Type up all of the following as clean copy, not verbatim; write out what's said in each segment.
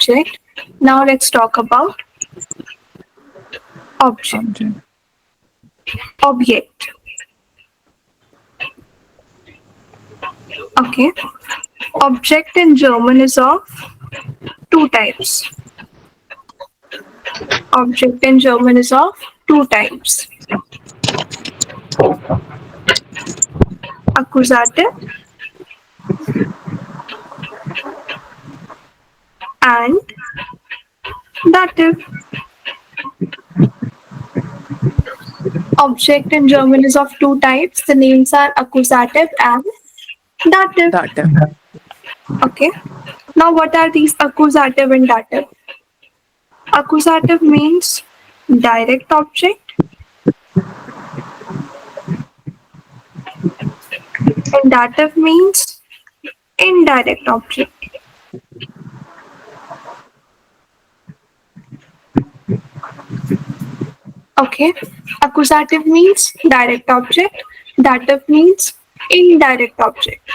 subject. Now let's talk about object. Object. Okay. Object in German is of two types. Object in German is of two types. Accusative and dative. Object in German is of two types. The names are accusative and dative. Dative. Okay. Now, what are these accusative and dative? Accusative means direct object, and dative means indirect object. Okay. Accusative means direct object, dative means indirect object.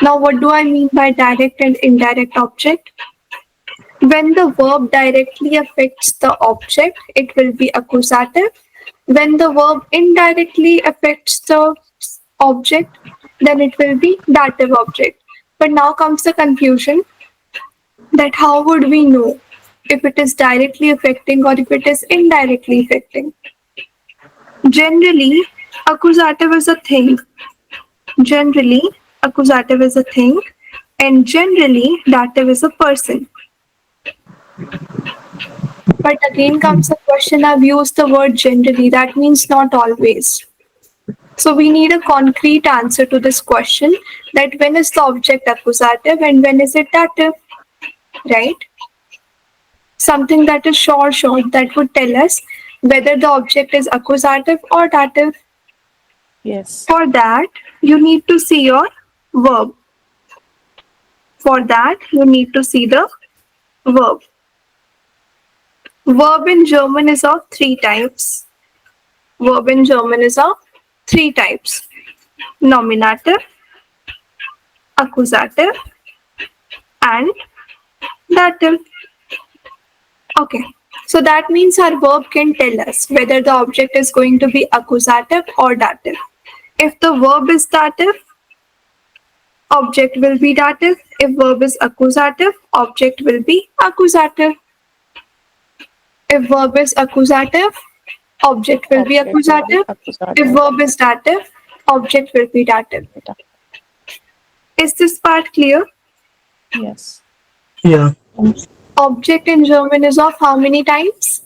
Now, what do I mean by direct and indirect object? When the verb directly affects the object, it will be accusative. When the verb indirectly affects the object, then it will be dative object. But now comes the confusion that how would we know if it is directly affecting or if it is indirectly affecting? Generally, accusative is a thing. Generally, accusative is a thing, and generally, dative is a person. But again comes the question, I've used the word generally, that means not always. So we need a concrete answer to this question, that when is the object accusative and when is it dative, right? Something that is short that would tell us whether the object is accusative or dative. Yes. For that, you need to see your verb. For that, you need to see the verb. Verb in German is of three types. Verb in German is of three types. Nominative, accusative, and dative. Okay, so that means our verb can tell us whether the object is going to be accusative or dative. If the verb is dative, object will be dative. If verb is accusative, object will be accusative. If verb is accusative, object will be accusative. If verb is dative, object will be dative. Is this part clear? Yes. Yeah. Object in German is of how many types?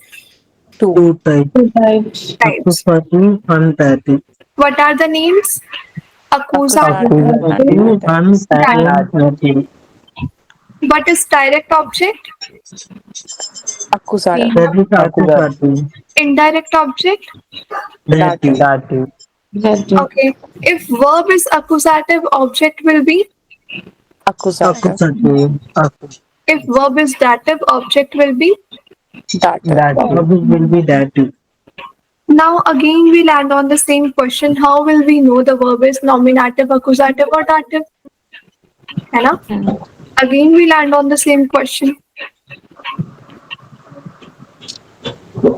Two types. Types. Accusative and dative. What are the names? Accusative. Accusative and dative. What is direct object? Accusative. That is accusative. Indirect object? Dative. Okay. If verb is accusative, object will be? Accusative. Accusative. If verb is dative, object will be? Dative. Dative will be dative. Now again we land on the same question. How will we know the verb is nominative, accusative or dative? है ना? Again we land on the same question.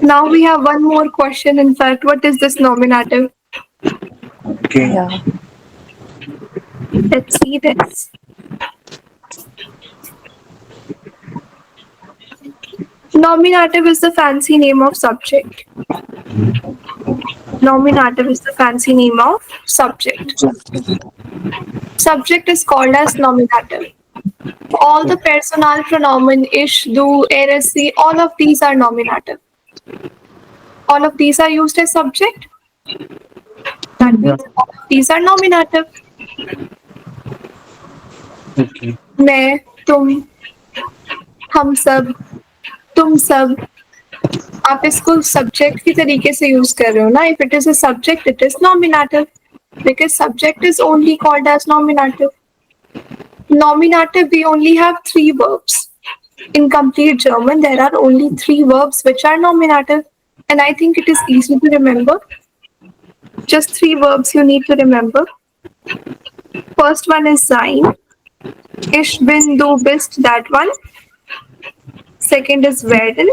Now we have one more question. In fact, what is this nominative? Okay. Yeah. Let's see this. Nominative is the fancy name of subject. Nominative is the fancy name of subject. Subject is called as nominative. All the personal pronoun ish, do, er, sie, all of these are nominative. All of these are used as subject. That means all of these are nominative. Okay. मैं, तुम, हम सब, तुम सब. आप इसको subject की तरीके से use कर रहे हो ना? If it is a subject, it is nominative. Because subject is only called as nominative. Nominative, we only have three verbs. In complete German, there are only three verbs which are nominative. And I think it is easy to remember. Just three verbs you need to remember. First one is sein. Ich bin, du bist, that one. Second is werden.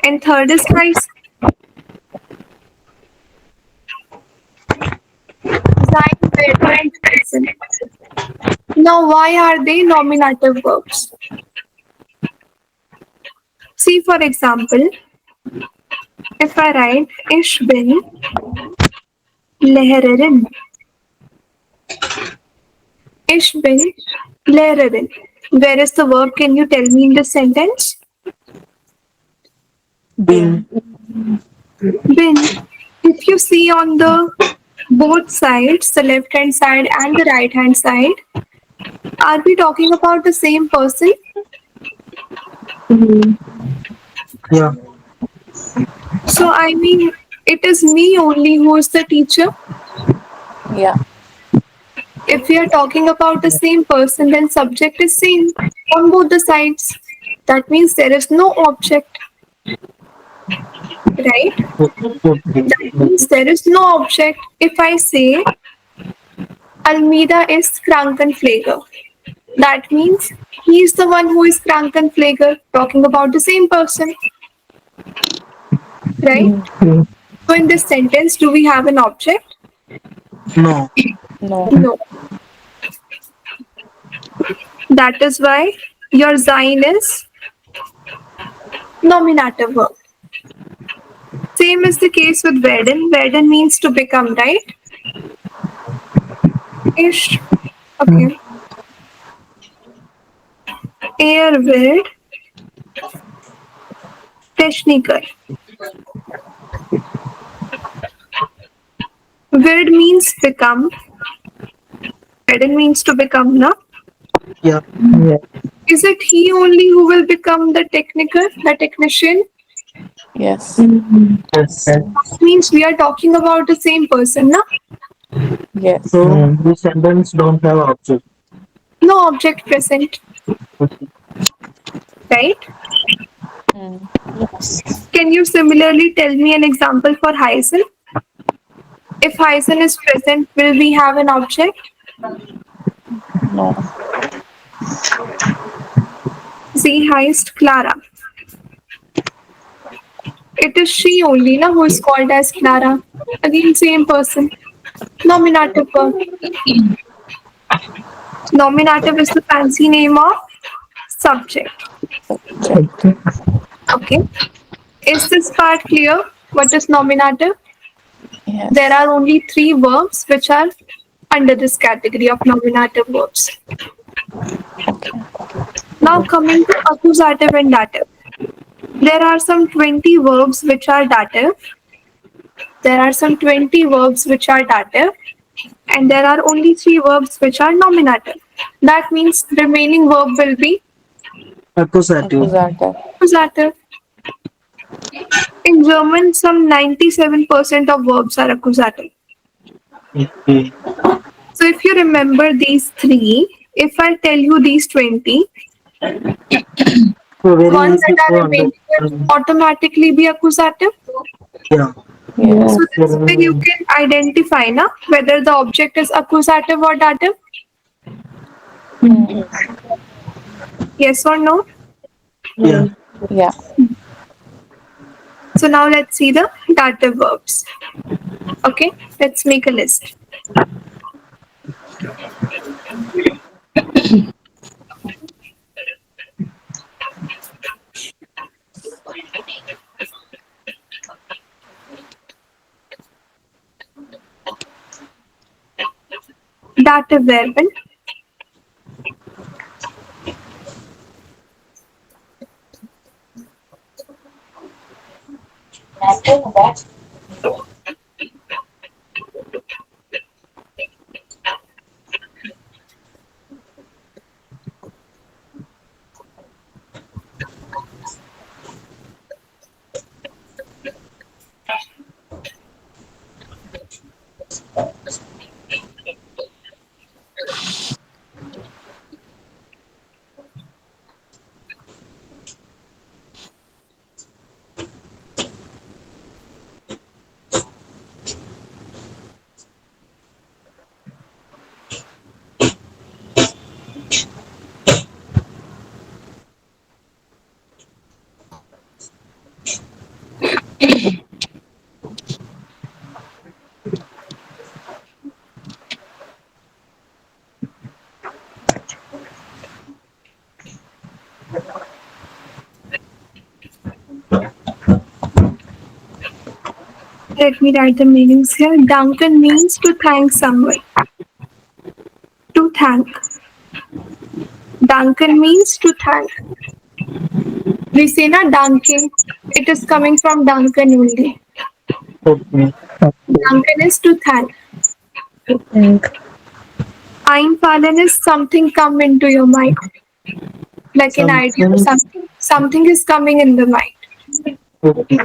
And third is heiß. Sein, werden, and heißen. Now, why are they nominative verbs? See, for example, if I write Ich bin Lehrerin. Ich bin Lehrerin. Where is the verb? Can you tell me in the sentence? Bin. Bin. If you see on the both sides, the left hand side and the right hand side, are we talking about the same person? Yeah. So I mean, it is me only who is the teacher. Yeah. If we are talking about the same person, then subject is same on both the sides. That means there is no object, right? Okay. That means there is no object. If I say Almeida is Krankenpfleger, that means he is the one who is Krankenpfleger, talking about the same person, right? So in this sentence, do we have an object? No. No. No. That is why your sein is nominative verb. Same is the case with werden. Werden means to become, right? Ish. Okay. Er wird Techniker. Wird means become. Werden means to become, no? Yeah. Is it he only who will become the techniker, the technician? Yes. Yes. Means we are talking about the same person, no? Yes. So the sentence don't have object. No object present, right? Mm. Can you similarly tell me an example for Heisen? If Heisen is present, will we have an object? No. Sie heißt Clara. It is she only, na, who is called as Clara. Again, same person. Nominative verb. Nominative is the fancy name of subject. Subject. Okay. Is this part clear? What is nominative? Yes. There are only three verbs which are under this category of nominative verbs. Okay. Now coming to accusative and dative. There are some 20 verbs which are dative. There are some 20 verbs which are dative. And there are only three verbs which are nominative. That means remaining verb will be Accusative. Accusative. accusative. In German, some 97% of verbs are accusative. Okay. So if you remember these three, if I tell you these 20, So very ones easy that to are remaining will understand. automatically be accusative. Yeah. Yes. So this way you can identify na, whether the object is accusative or dative. Mm. Yes or no? Yeah. Yeah. So now let's see the dative verbs. Okay, let's make a list. Dative verben. Let me write the meanings here. Duncan means to thank someone. To thank. Duncan means to thank. We say na Duncan. It is coming from Duncan only. Okay. Duncan is to thank. Einfallen is something come into your mind. Like an idea or Something. something. Something is coming in the mind. Okay.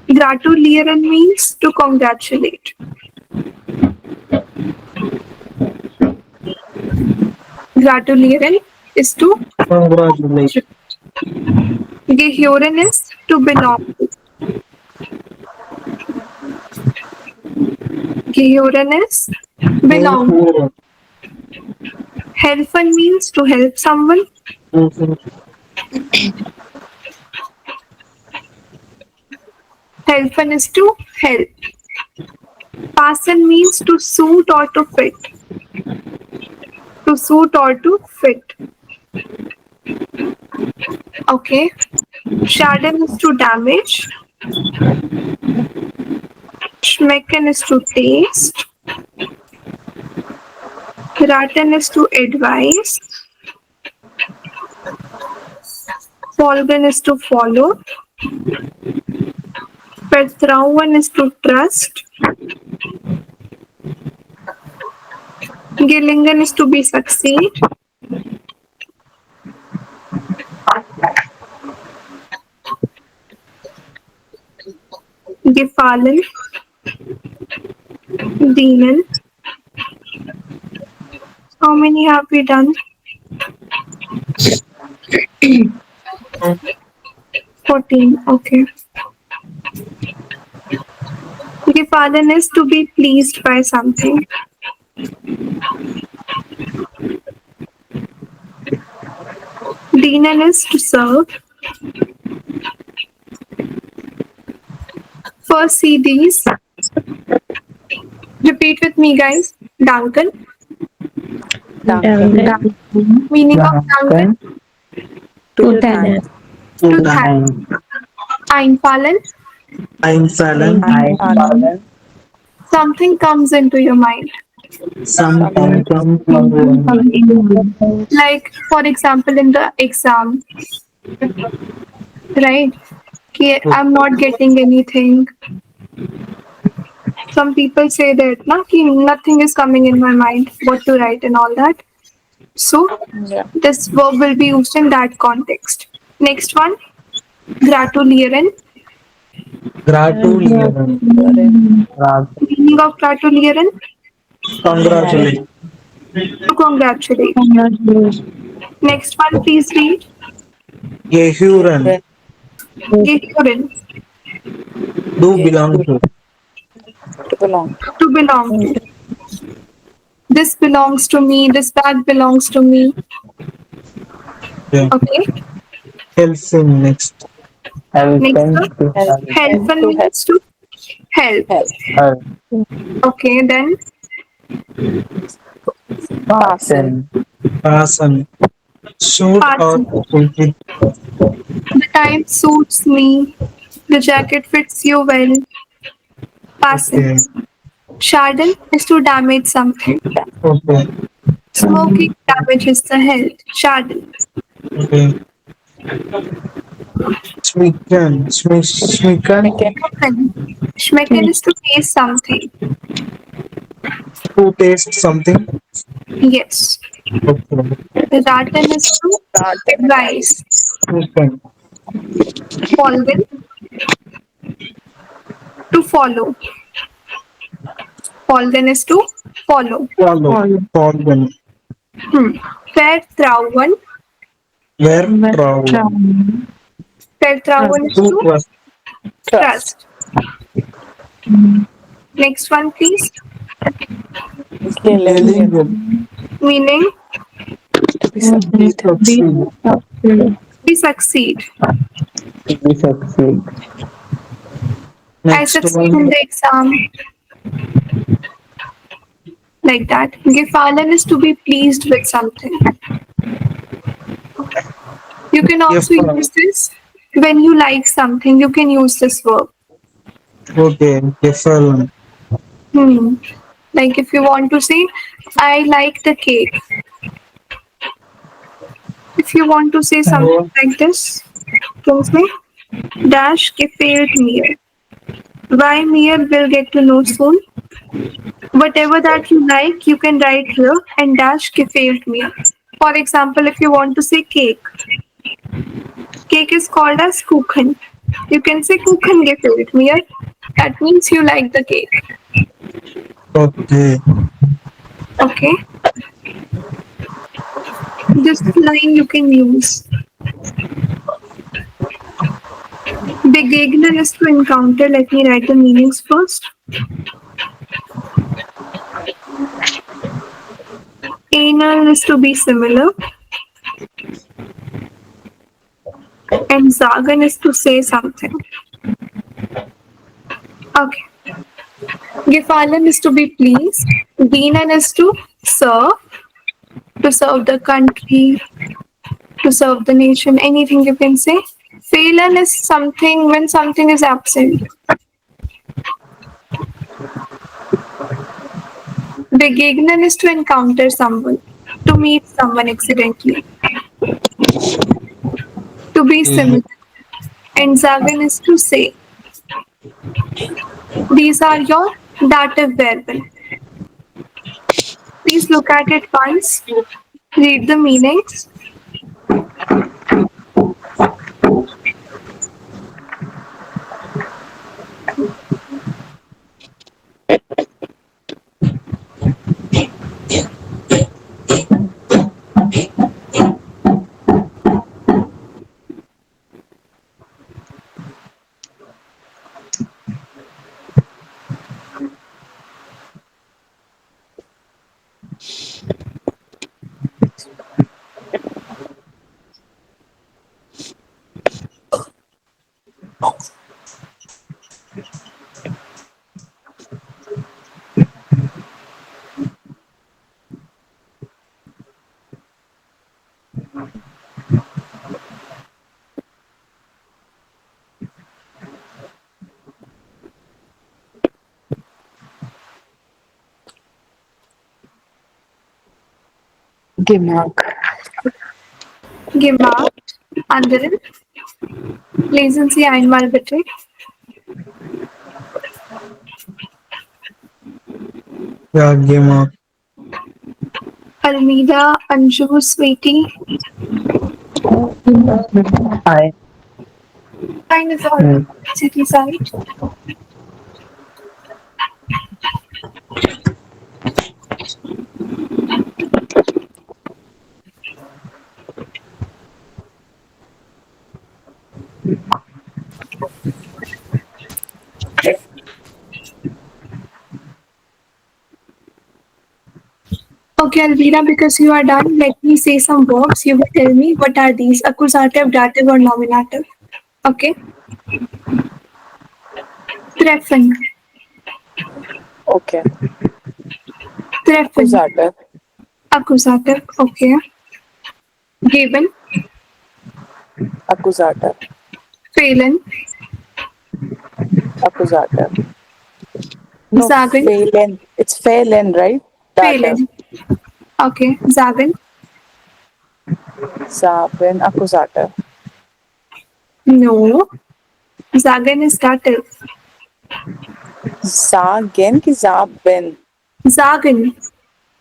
Gratulieren means to congratulate. Gratulieren is to Congratulations. Gehören is to belong to. Gehören is belong. Gehören. Helfen means to help someone. Helfen is to help. Passen means to suit or to fit. To suit or to fit. Okay. Schaden is to damage. Schmecken is to taste. Raten is to advise. Folgen is to follow. Vertrauen is to trust. Gelingen is to be succeed. Gefallen. Dienen. How many have we done? 14. Okay. Gefallen is to be pleased by something. Dienen is to serve. First CDs. Repeat with me, guys. Duncan. Duncan. Meaning of Duncan. To thank. To thank. Einfallen. Einfallen. Einfallen. Something comes into your mind. Something comes. Like, for example, in the exam, right? Okay, I'm not getting anything. Some people say that nothing is coming in my mind, what to write and all that. So, Yeah. this verb will be used in that context. Next one, gratulieren. Gratulieren. Meaning of gratulieren, Congratulations. to congratulate. Next one, please read. Gehören. Gehören, Do belong to. To belong. to belong to. This belongs to me, this bag belongs to me. Yeah. Okay. Helfen next. Next one, Help. helfen To help. means to help. Help. Okay, then Passen. Passen. Suit or fit. the time suits me. The jacket fits you well. Passive. Okay. Schaden is to damage something. Okay. Smoking damages the health. Schaden. Okay. Schmecken. Schmecken. Schmecken. Schmecken is to taste something. To taste something. Yes. Okay. Raten is to advise. Schmecken. Folgen to follow. Folgen is to follow. Follow. Folgen. Vertrauen. Vertrauen. Vertrauen is To to trust. trust. Next one, please. Gelingen. Meaning To be succeed. we succeed. I Next succeed in one. the exam. like that. Gefallen is to be pleased with something. You can also Gefallen. use this when you like something. You can use this verb. Okay. Gefallen. Hmm. Like if you want to say, I like the cake. If you want to say something like this, you can say, dash gefällt mir. Why mir will get to know soon. Whatever that you like, you can write here and dash gefällt mir. For example, if you want to say cake, cake is called as Kuchen. You can say Kuchen gefällt mir. That means you like the cake. Okay. Okay. This line you can use. Begegnen is to encounter. Let me write the meanings first. Anal is to be similar. And sagen is to say something. Okay. Gefallen is to be pleased. Dienen is to serve the country, to serve the nation, anything you can say. Fehlen is something when something is absent. Begegnen is to encounter someone, to meet someone accidentally, to be similar. And sagen is to say. These are your dative verbal. Please look at it once, read the meanings. Gemerk. Gemacht, anderen. Lesen Sie einmal bitte. Yeah. Gemacht. Almeida, Anju, Sweetie. Hi. Fine is all city side. Okay, Alvira, because you are done, let me say some verbs. You will tell me what are these, accusative, dative, or nominative. Okay. Treffen, Okay. treffen, Accusative. accusative. Okay. Geben, Accusative. fehlen, Accusative. No, sagen, Phelan. It's Phelan, right? Dative. fehlen. Okay. Sagen, Sabin. Accusative. no. Sagen is dative. Sagen ki Zabin. Sagen,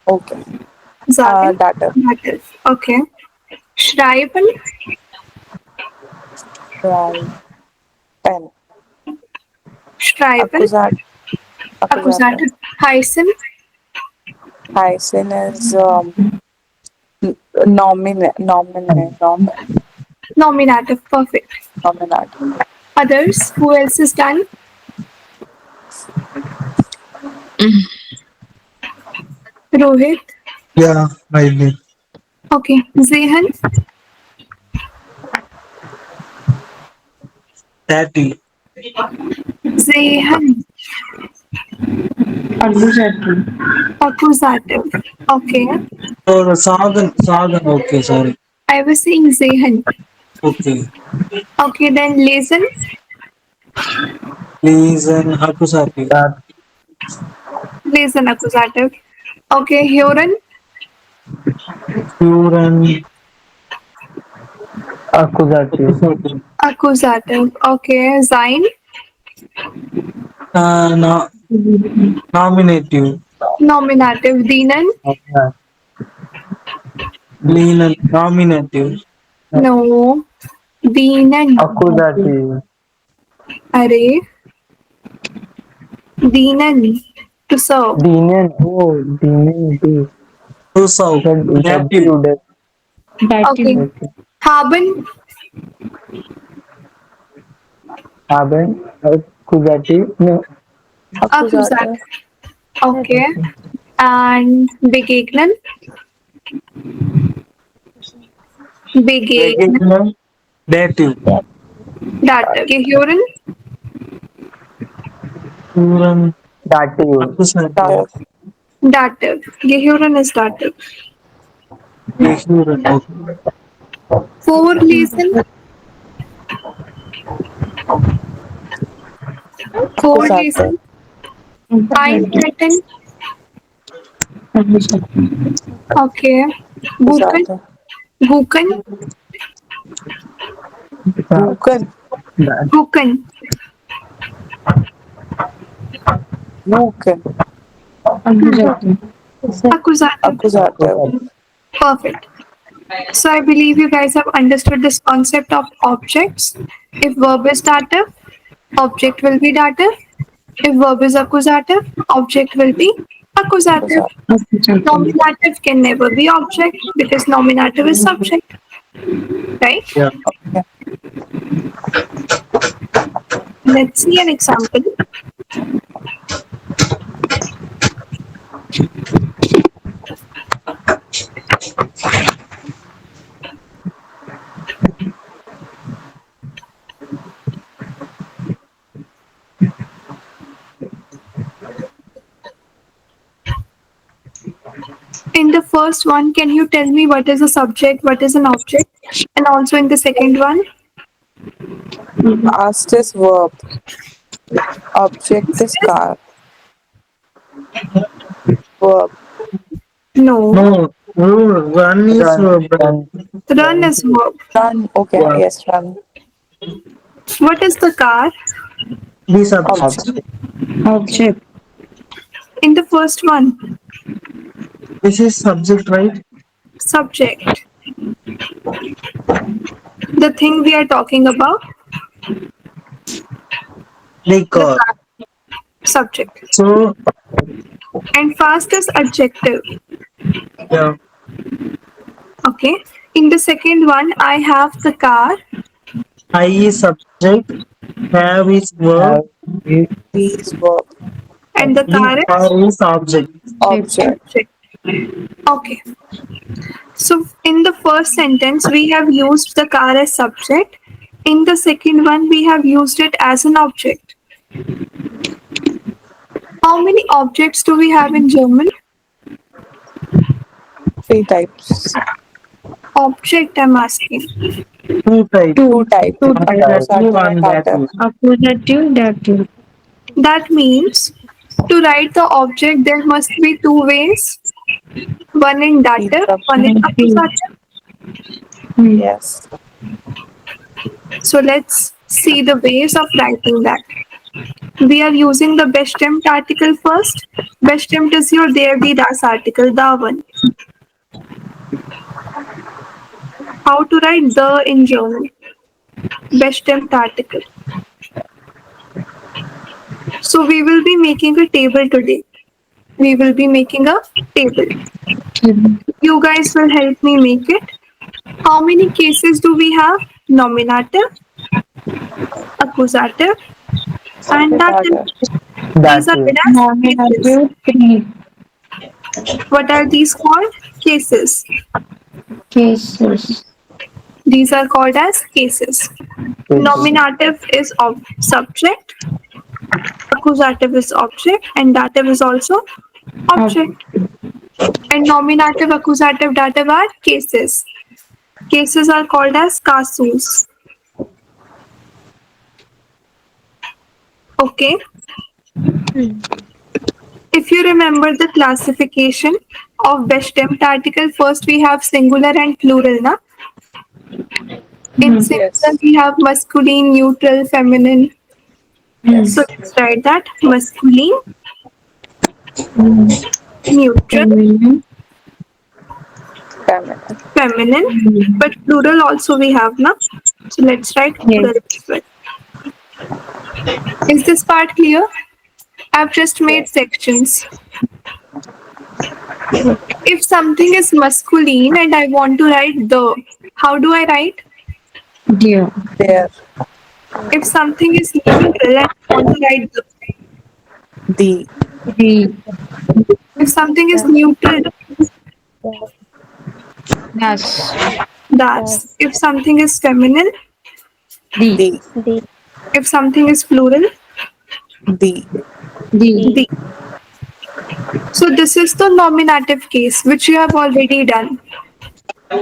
Okay. sagen, Dative. dative. Okay. Schreiben, Right. Pen. schreiben, Accusative. accusative. Heißen, Hycin is nominative. nominative. Perfect. Others, who else is done? Rohit. Yeah. I did. Okay. Zehan, Tatty. Zehan. Accusative. Okay. Oh, the Sagan. Okay, sorry. I was saying Zehan. Okay. Okay, then Lazen. Please an accusative. Lazen accusative. Okay, Huron. Pure and Accusative. Accusative. Okay, Zain. no, nominative. Nominative. Dinan. Lean and nominative. No. Dinan. Accusative. Array. Dinan. To serve. Dinen. Oh, dinen too. To serve. Dative. Okay. Haben. Haben. Accusative. No. Accusative. Okay. And Begegnen. Begegnen. Dative. Dative. Okay, Huron. Pure and Dative. accusative. Dative. Huron is dative. Pure and okay. Vorlesen. Vorlesen. Eintreten. Okay. Buchen. Buchen. Buchen. Buchen. Buchen. Accusative. Accusative. Perfect. So I believe you guys have understood this concept of objects. If verb is dative, object will be dative. If verb is accusative, object will be accusative. Nominative can never be object because nominative is subject. Right? Yeah. Let's see an example. In the first one, can you tell me what is a subject, what is an object? And also in the second one, Past is verb. Object is car. Verb. no. No, run is Run. Run is verb. Run. Okay. Yeah. Yes, run. What is the car? the subject. Object. In the first one, This is subject, right? subject. The thing we are talking about, The car. subject. So And fast is adjective. yeah, Okay. In the second one, I have the car. I is subject. Have is verb. Be is verb. And the car The is car is object. Object. object. Okay. So in the first sentence, we have used the car as subject. In the second one, we have used it as an object. How many objects do we have in German? 3 types. Object, I'm asking. Two types. 2 types. types. Accusative One and dative. dative. Accusative. Dative. That means to write the object, there must be two ways. One in dative, one in accusative. Yes. So let's see the ways of writing that. We are using the bestimmt article first. Bestimmt is your there be das article, the one. How to write the in German? Bestimmt article. So we will be making a table today. We will be making a table. You guys will help me make it. How many cases do we have? Nominative, accusative, and dative. These are read as cases. What are these called? Cases. Cases. These are called as cases. Nominative is of subject. accusative is object and dative is also object. And nominative, accusative, dative are cases. Cases are called as casus. Okay. If you remember the classification of bestimmt article, first we have singular and plural, na? In singular Yes. we have masculine, neutral, feminine. Yes. So let's write that masculine, neutral, Feminine. Feminine. feminine, but plural also we have, na? So let's write plural as well. Is this part clear? I've just made sections. If something is masculine and I want to write the, how do I write? Dear. There. If something is neutral and I want to write the, The. The. if something is neutral, Das. that's. If something is feminine, The. The. if something is plural, The. The. the. So this is the nominative case, which you have already done.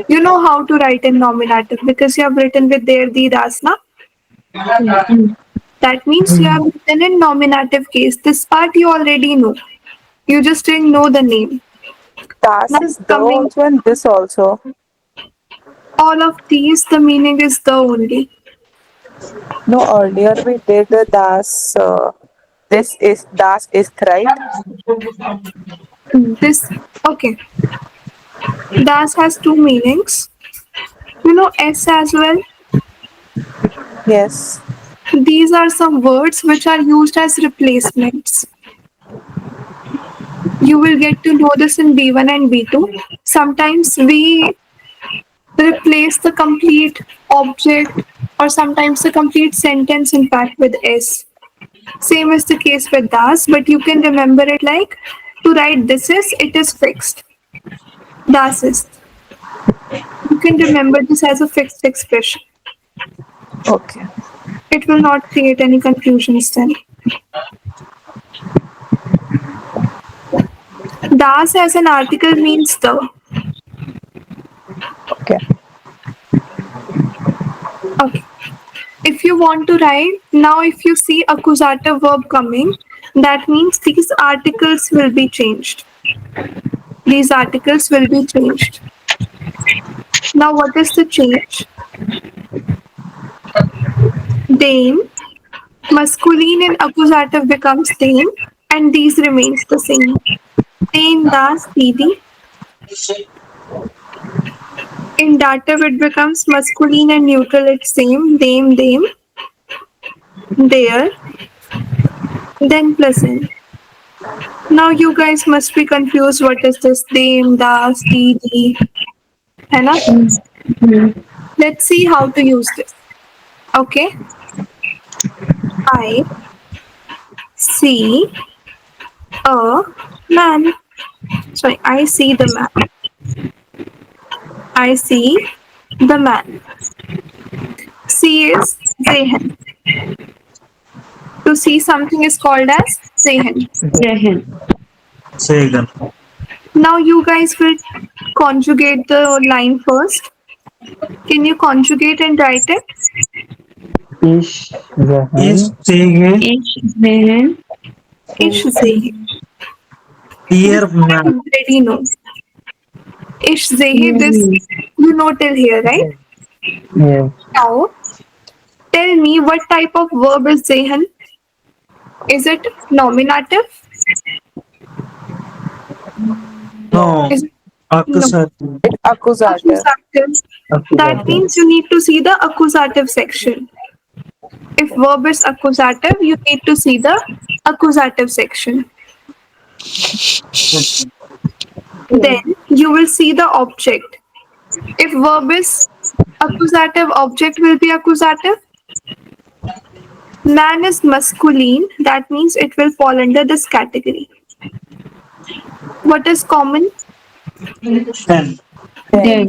You know how to write in nominative because you have written with their, the, das, na? That means you have written in nominative case. This part you already know. You just didn't know the name. Das Now is the coming- also and this also. All of these, the meaning is the only. No, earlier we did the das. This is das is right. This, okay. Das has two meanings. You know S as well. Yes. These are some words which are used as replacements. You will get to know this in B1 and B2. Sometimes we replace the complete object or sometimes the complete sentence in fact with S. Same is the case with das, but you can remember it like to write this is, it is fixed. Das ist. You can remember this as a fixed expression. Okay. It will not create any confusions then. Das as an article means the. Okay. Okay. If you want to write, now if you see accusative verb coming, that means these articles will be changed. These articles will be changed. Now what is the change? Dame, masculine and accusative becomes dame and these remains the same. Dame, das, didi. In dative it becomes masculine and neutral, it's same, dame, dame, there, then plus in. Now you guys must be confused what is this dame, das, didi, है ना? Let's see how to use this. Okay. I see a man. Sorry, I see the man. I see the man. See is sehen. To see something is called as sehen. Sehen. Say again. Now you guys will conjugate the line first. Can you conjugate and write it? Ich Is saying Ich sehen. Ish zehe. dear I man. already know. Ish zehe, this you know till here, right? Yes. Now, tell me what type of verb is zehen? Is it nominative? No. Is it Accusative. It accusative. accusative? That means you need to see the accusative section. If verb is accusative, you need to see the accusative section. Then you will see the object. If verb is accusative, object will be accusative. Man is masculine, that means it will fall under this category. What is common? Then. Den.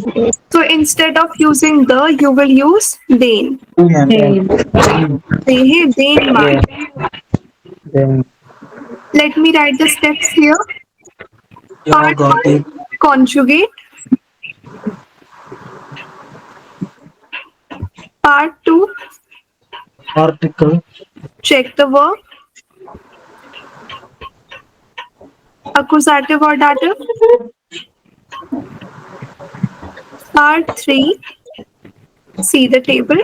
So instead of using the, you will use den. Den. Dehe, den, man. Then. Let me write the steps here. Yeah, Part got 1, it. conjugate. Part 2, Article. check the verb. Accusative or dative. Part 3, see the table.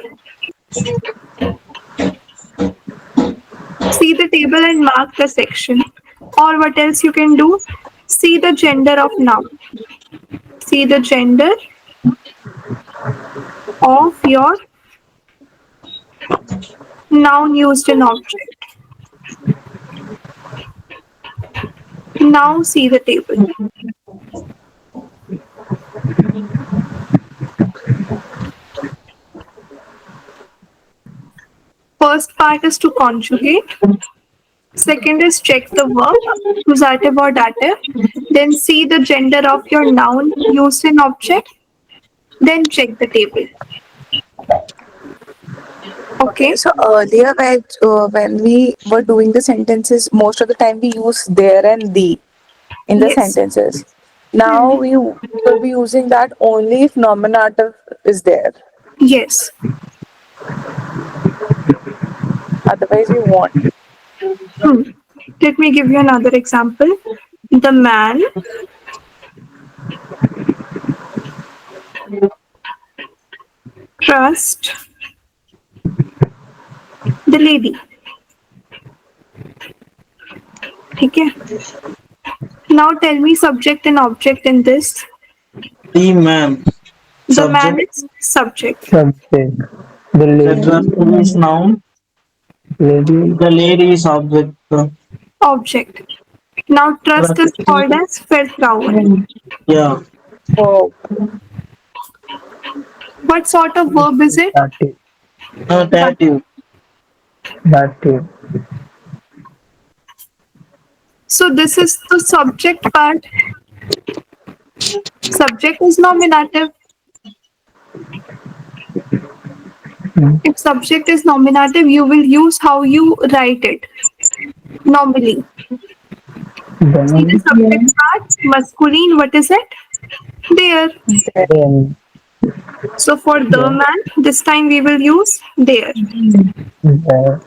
See the table and mark the section. Or what else you can do? See the gender of noun. See the gender of your noun used in object. Now see the table. First part is to conjugate. Second is check the verb, accusative or dative. Then see the gender of your noun used in object. Then check the table. Okay. So earlier, when we were doing the sentences, most of the time we use there and the in the Yes. sentences. Now we will be using that only if nominative is there. Yes. Otherwise, we won't. Hmm. Let me give you another example. The man trust the lady. ठीक है. Now tell me subject and object in this. The man. The man Subject. is subject. Subject. The The lady. trust is noun. Lady. The lady is object. Object. Now trust is called as vertrauen. Yeah. Oh, What sort of verb is it? Dative. Dative. Dative. So this is the subject part. Subject is nominative. If subject is nominative, you will use how you write it normally. See the subject part, masculine, what is it? There. Then. So for the man, this time we will use there. There.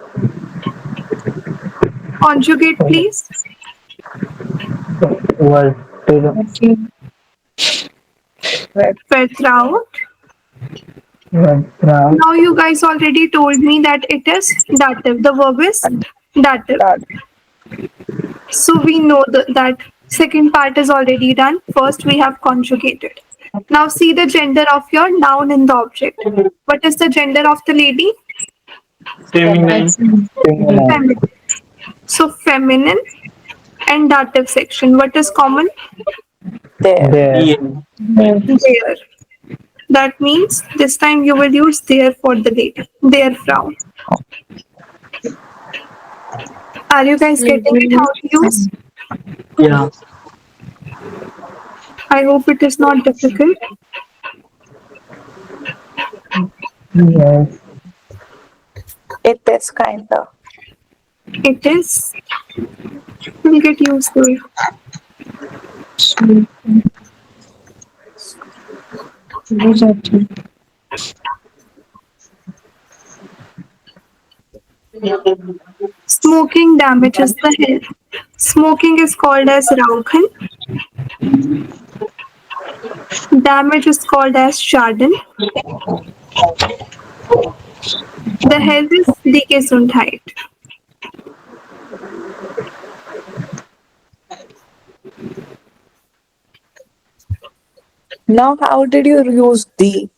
Conjugate, please. Was. Vertraut. Vertraut. Now you guys already told me that it is dative. The verb is dative. that. So we know that second part is already done. First we have conjugated. Now see the gender of your noun in the object. What is the gender of the lady? Feminine. Feminine. So feminine and dative section. What is common? There. There. Yeah. There. That means this time you will use there for the lady. There Frau. Are you guys getting it how to use? Yeah. I hope it is not difficult. Yes. It is kinda. It is. We'll get used to it. Smoking damages the health. Smoking is called as Rauchen. Damage is called as Schaden. The health is die Gesundheit. Now, how did you use the?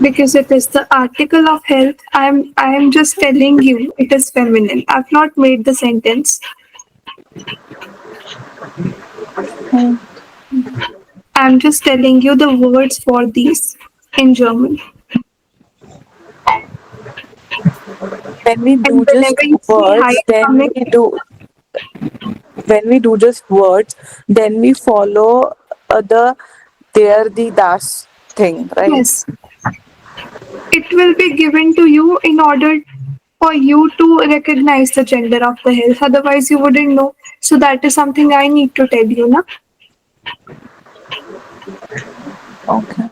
Because it is the article of health. I am just telling you it is feminine. I've not made the sentence. I'm just telling you the words for these in German. When we do And whenever you just see words, height then coming- we do. When we do just words, then we follow the there the das thing, right? Yes. It will be given to you in order for you to recognize the gender of the health. Otherwise, you wouldn't know. So that is something I need to tell you, na? Okay.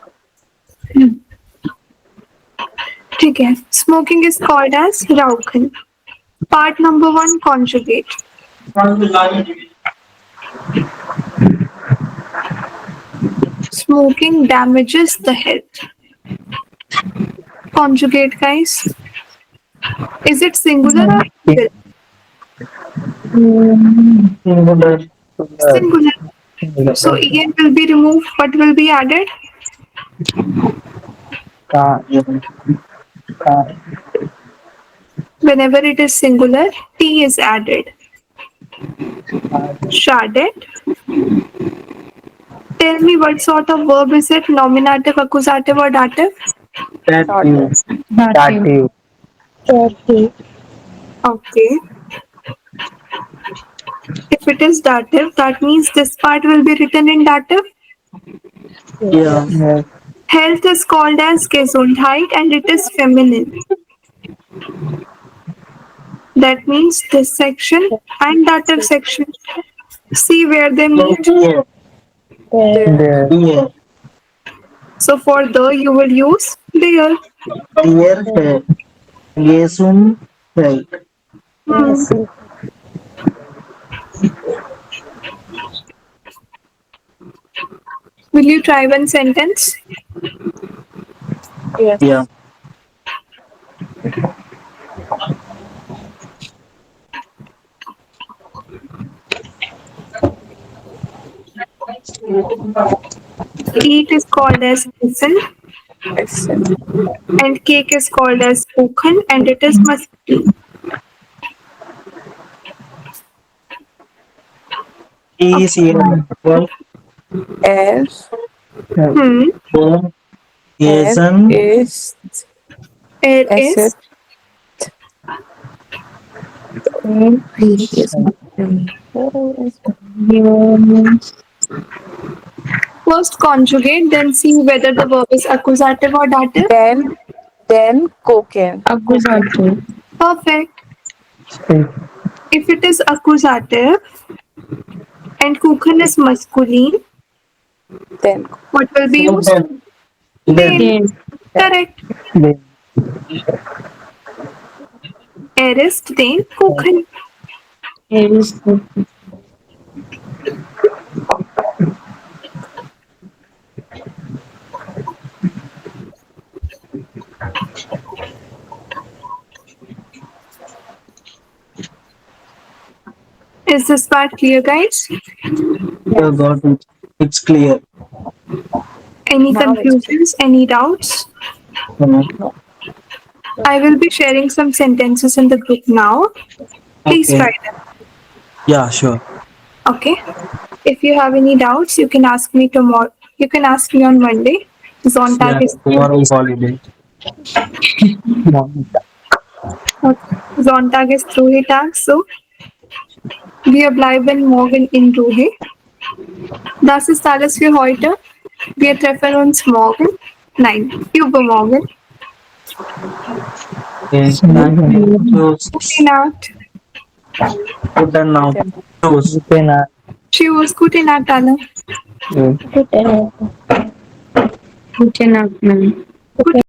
ठीक है. Smoking is called as rauchen. Part number 1, conjugate. Smoking damages the health. Conjugate, guys. Is it singular or plural? Singular. Singular. So en will be removed. What will be added? Car. Car. Whenever it is singular, T is added. Sharded. Tell me what sort of verb is it? Nominative, accusative, or dative? Dative. Dative. Okay. If it is dative, that means this part will be written in dative. Yeah. Yes. Health is called as Gesundheit and it is feminine. That means this section and dative section. See where they meet. Yeah. There. Yeah. So for the, you will use there. Dear head. Gesund head. Will you try one sentence? Yes. Yeah. Eat is called as essen Listen. and cake is called as kuchen and it is musky. He is here. S Hmm. Jason is Air is acid. first conjugate, then see whether the verb is accusative or dative. Then cocaine. Accusative. Perfect. Speak. If it is accusative and kuchen is masculine, Then what will be used? Then. Correct. Then. Aorist, then kuchen. Is this part clear, guys? Yeah, got it. It's clear. Any Now it's confusions? Any doubts? No. I will be sharing some sentences in the group now. Please Okay. try them. Yeah, sure. Okay. If you have any doubts, you can ask me tomorrow. You can ask me on Monday. Zontag Yeah, is tomorrow is holiday. Sonntag ist Ruhetag, so wir bleiben morgen in Ruhe. Das ist alles für heute. Wir treffen uns morgen. Nein, übermorgen. Okay. So, Gute Nacht. put that now. Close. Tschüss, gute Nacht alle. Gute Nacht. Gute